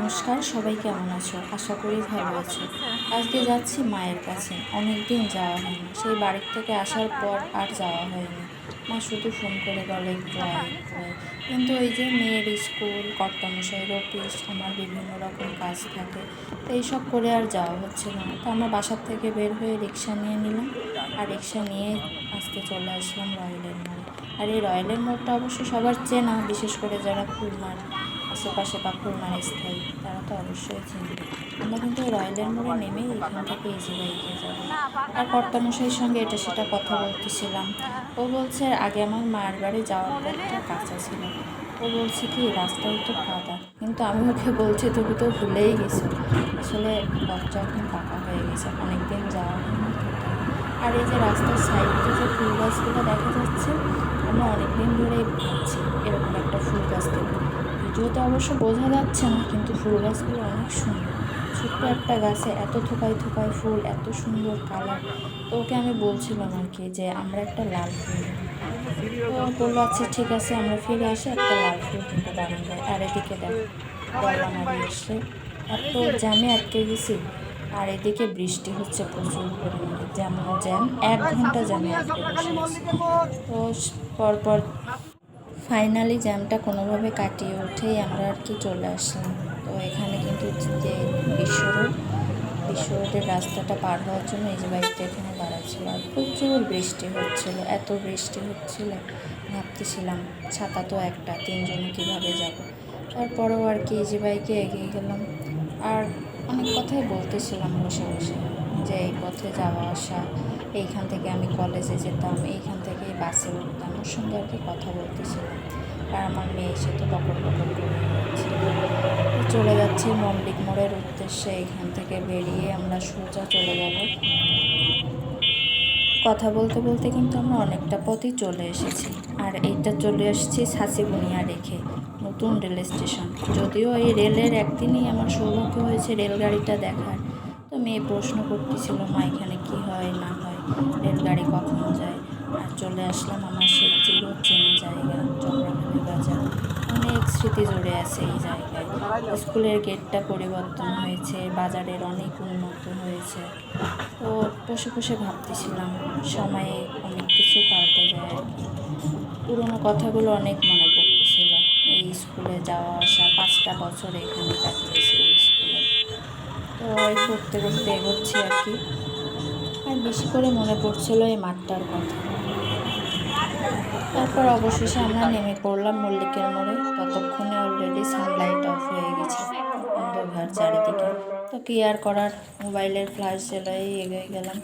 নমস্কার, সবাই কেমন আছো? আশা করি ভালো আছো। আজকে যাচ্ছি মায়ের কাছে। অনেক দিন যাওয়া হয়নি। সেই বাড়ির থেকে আসার পর আর যাওয়া হয়নি। মা শুধু ফোন করে বলে একটু আয়, একটু আয়। কিন্তু ওই যে মেয়ের স্কুল, কর্তামশাইয়ের অফিস, আমার বিভিন্ন রকম কাজ থাকে, তো এইসব করে আর যাওয়া হচ্ছিল না। তো আমরা বাসার থেকে বের হয়ে রিক্সা নিয়ে নিলাম, আর রিক্সা নিয়ে আজকে চলে আসলাম রয়্যালের মোড়ে। আর এই রয়্যালের মোড়টা অবশ্য সবার চেনা, বিশেষ করে যারা খুলনার আশেপাশে বা খুলনার স্থায়ী, তারা তো অবশ্যই চিনবে। আমরা কিন্তু রয়্যালের মোড়ে নেমেই এখান থেকে ইজি বাইকে যাব। আর কর্তামশাইয়ের সঙ্গে এটা সেটা কথা বলতেছিলাম। ও বলছে আগে আমার মায়ের বাড়ি যাওয়ার পথটা কাঁচা ছিল। ও বলছে কি রাস্তায় তো কাদা, কিন্তু আমি ওকে বলছি তুমি তো ভুলেই গেছো, আসলে পথটা এখন পাকা হয়ে গেছে, অনেকদিন যাওয়া হয়নি তো তাই। আর এই যে রাস্তার সাইডে যে ফুল গাছগুলো দেখা যাচ্ছে, আমরা অনেকদিন ধরেই ভাবছি এরকম একটা ফুল গাছ দেবো। ভিডিওতে অবশ্য বোঝা যাচ্ছে না, কিন্তু ফুল গাছগুলো অনেক সুন্দর। ছোট্ট একটা গাছে এত থোকায় থোকায় ফুল, এত সুন্দর কালার। তো ওকে আমি বলছিলাম আর কি যে আমরা একটা লাল ফুল দেবো। তো বললো আচ্ছা ঠিক আছে, আমরা ফিরে এসে একটা লাল ফুল দেবো বারান্দায়। আর এদিকে দেখো দোলনামারি এসে এত জ্যামে আটকে গেছি। আর এদিকে বৃষ্টি হচ্ছে প্রচুর পরিমাণে, যেমন জ্যাম, 1 ঘন্টা জ্যামে আটকে বসে আছি। তো পরপর ফাইনালি জ্যামটা কোনোভাবে কাটিয়ে উঠেই আমরা আর কি চলে আসলাম। তো এখানে কিন্তু যে বিশ্ব রোডের রাস্তাটা পার হওয়ার জন্য এই যে বাইকটা এখানে দাঁড়ায় ছিল, আর প্রচুর বৃষ্টি হচ্ছিল, এত বৃষ্টি হচ্ছিল ভাবতেছিলাম ছাতা তো একটা, তিনজনে কিভাবে যাব। তারপরেও আর কি এই যে বাইকে এগিয়ে গেলাম। আর অনেক কথাই বলতেছিলাম বসে বসে, যে এই পথে যাওয়া আসা, এইখান থেকে আমি কলেজে যেতাম, এইখান থেকে বাসে উঠতাম, ওর সঙ্গে আর কি কথা বলতেছিলাম। আর আমার মেয়ে এসে তো বকর বকর করে যাচ্ছে। তো চলে যাচ্ছি মল্লিক মোড়ের উদ্দেশ্যে। এখান থেকে বেরিয়ে আমরা সোজা চলে যাব। কথা বলতে বলতে কিন্তু আমরা অনেকটা পথই চলে এসেছি। আর এইটা চলে এসেছি ছাঁচিবুনিয়া রেখে, নতুন রেল স্টেশন। যদিও এই রেলের একদিনই আমার সৌভাগ্য হয়েছে রেলগাড়িটা দেখার। তো মেয়ে প্রশ্ন করতেছিল মা এখানে কি হয় না হয়, রেলগাড়ি কখন যায়। আর চলে আসলাম আমার সেই চিরচেনা জায়গা, চক্রাখালী বাজার। অনেক স্মৃতি জুড়ে আছে এই জায়গায়। স্কুলের গেটটা পরিবর্তন হয়েছে, বাজারের অনেক উন্নত হয়েছে। তো বসে বসে ভাবতেছিলাম সময়ে অনেক কিছু পাল্টে যায় আর কি। পুরোনো কথাগুলো অনেক মনে পড়তেছিল। এই স্কুলে যাওয়া আসা, 5টা বছর এখানে কাটিয়েছি এই স্কুলে। তো এই করতে করতে এগোচ্ছি আর কি। আর বেশি করে মনে পড়ছিল এই মাঠটার কথা। তারপর অবশেষে আমরা নেমে পড়লাম মল্লিকের মোড়ে। ততক্ষণে অলরেডি সানলাইট অফ হয়ে গেছে, অন্ধকার চারিদিকে। তো কি আর করার, মোবাইলের ফ্ল্যাশ জ্বালাই এগিয়ে গেলাম।